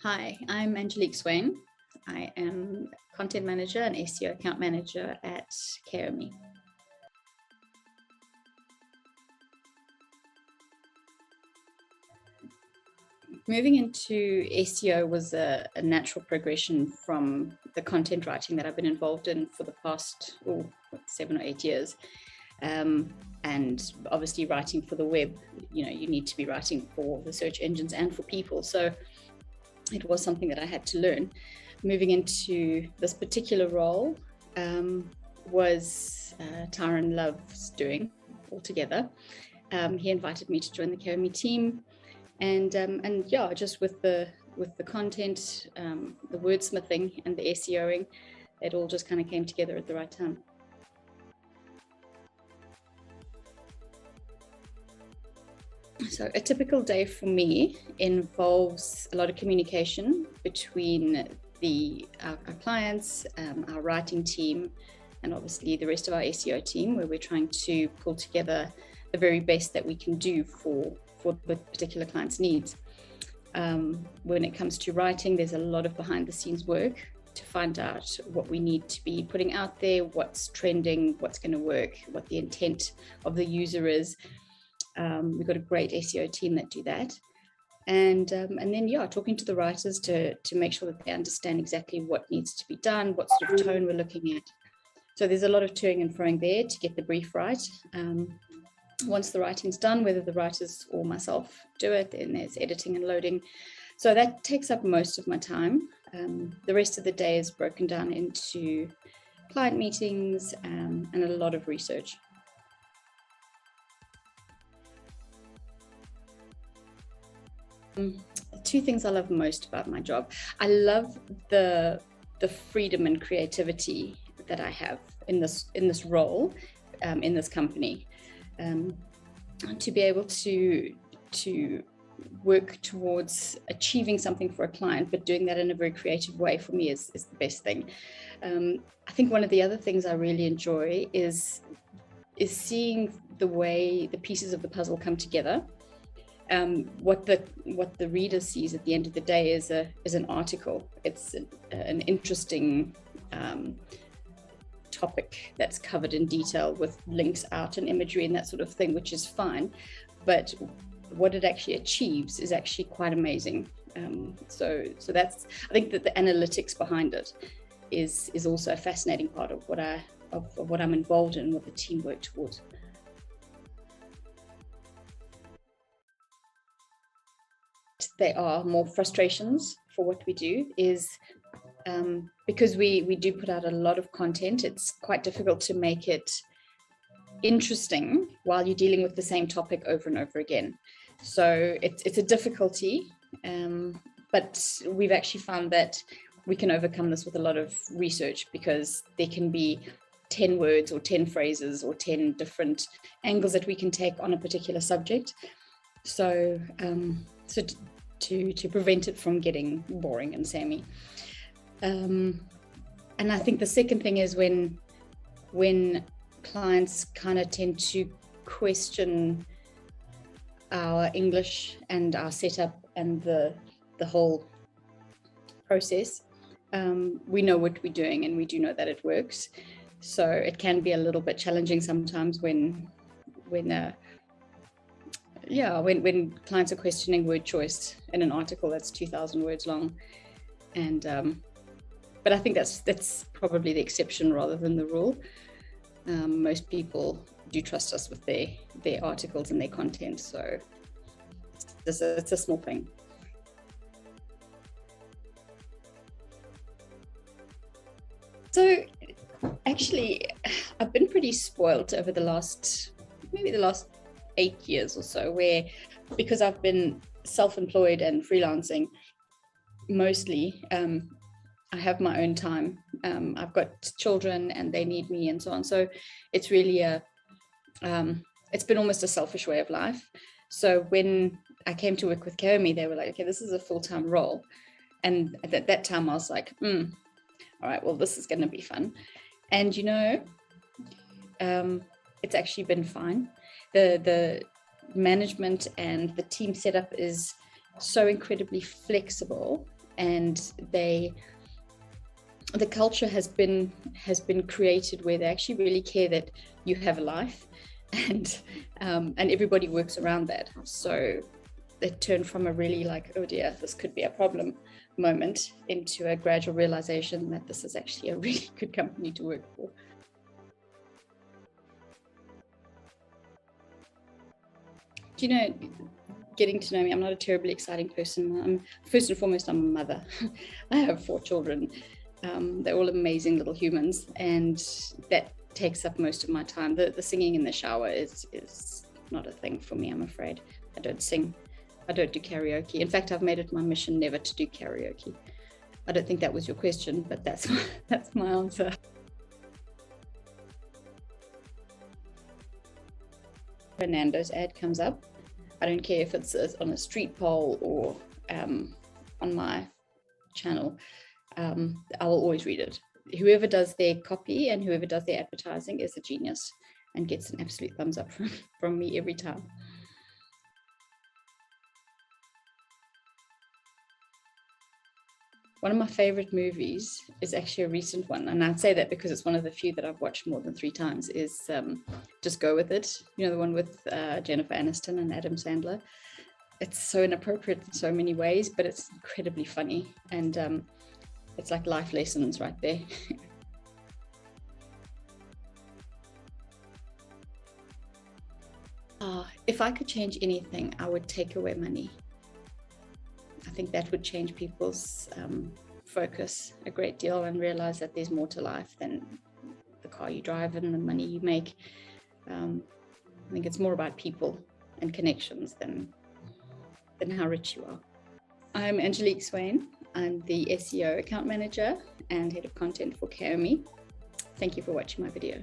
Hi, I'm Angelique Swain. I am content manager and SEO account manager at Kaomi. Moving into SEO was a natural progression from the content writing that I've been involved in for the past 7 or 8 years. And obviously writing for the web, you need to be writing for the search engines and for people. So it was something that I had to learn. Moving into this particular role was Tyron Love's doing altogether. He invited me to join the Kaomi team, and yeah, just with the content, the wordsmithing, and the SEOing, it all just kind of came together at the right time. So a typical day for me involves a lot of communication between our clients, our writing team, and obviously the rest of our SEO team, where we're trying to pull together the very best that we can do for the particular client's needs. When it comes to writing, there's a lot of behind the scenes work to find out what we need to be putting out there, what's trending, what's going to work, what the intent of the user is. We've got a great SEO team that do that. And then, yeah, talking to the writers to make sure that they understand exactly what needs to be done, what sort of tone we're looking at. So there's a lot of toing and froing there to get the brief right. Once the writing's done, whether the writers or myself do it, then there's editing and loading. So that takes up most of my time. The rest of the day is broken down into client meetings and a lot of research. Two things I love most about my job. I love the freedom and creativity that I have in this role, in this company, to be able to work towards achieving something for a client, but doing that in a very creative way, for me is the best thing. I think one of the other things I really enjoy is seeing the way the pieces of the puzzle come together. What the reader sees at the end of the day is an article. It's an interesting topic that's covered in detail with links out and imagery and that sort of thing, which is fine. But what it actually achieves is actually quite amazing. So that's, I think that the analytics behind it is also a fascinating part of what I'm involved in, what the team work towards. There are more frustrations for what we do is because we do put out a lot of content. It's quite difficult to make it interesting while you're dealing with the same topic over and over again. So it's a difficulty, but we've actually found that we can overcome this with a lot of research, because there can be 10 words or 10 phrases or 10 different angles that we can take on a particular subject. So to prevent it from getting boring and samey. And I think the second thing is when clients kind of tend to question our English and our setup and the whole process. We know what we're doing and we do know that it works. So it can be a little bit challenging sometimes when clients are questioning word choice in an article that's 2,000 words long. And but I think that's probably the exception rather than the rule. Most people do trust us with their articles and their content, so it's a small thing. So actually, I've been pretty spoiled over the last 8 years or so, where, because I've been self-employed and freelancing mostly, I have my own time. I've got children and they need me and so on. So it's really it's been almost a selfish way of life. So when I came to work with Kaomi, they were like, okay, this is a full-time role. And at that time I was like, all right, well, this is going to be fun. And it's actually been fine. The management and the team setup is so incredibly flexible and the culture has been created where they actually really care that you have a life, and everybody works around that. So it turned from a really like, oh dear, this could be a problem moment, into a gradual realization that this is actually a really good company to work for. Do you know, getting to know me, I'm not a terribly exciting person. First and foremost, I'm a mother. I have 4 children. They're all amazing little humans, and that takes up most of my time. The singing in the shower is not a thing for me, I'm afraid. I don't sing. I don't do karaoke. In fact, I've made it my mission never to do karaoke. I don't think that was your question, but that's my answer. A Nando's ad comes up, I don't care if it's on a street pole or on my channel, I will always read it. Whoever does their copy and whoever does their advertising is a genius and gets an absolute thumbs up from me every time. One of my favorite movies is actually a recent one, and I'd say that because it's one of the few that I've watched more than 3 times, is Just Go With It. You know, the one with Jennifer Aniston and Adam Sandler. It's so inappropriate in so many ways, but it's incredibly funny, and it's like life lessons right there. If I could change anything, I would take away money. I think that would change people's focus a great deal, and realize that there's more to life than the car you drive and the money you make. I think it's more about people and connections than how rich you are. I'm Angelique Swain. I'm the SEO account manager and head of content for Kaomi. Thank you for watching my video.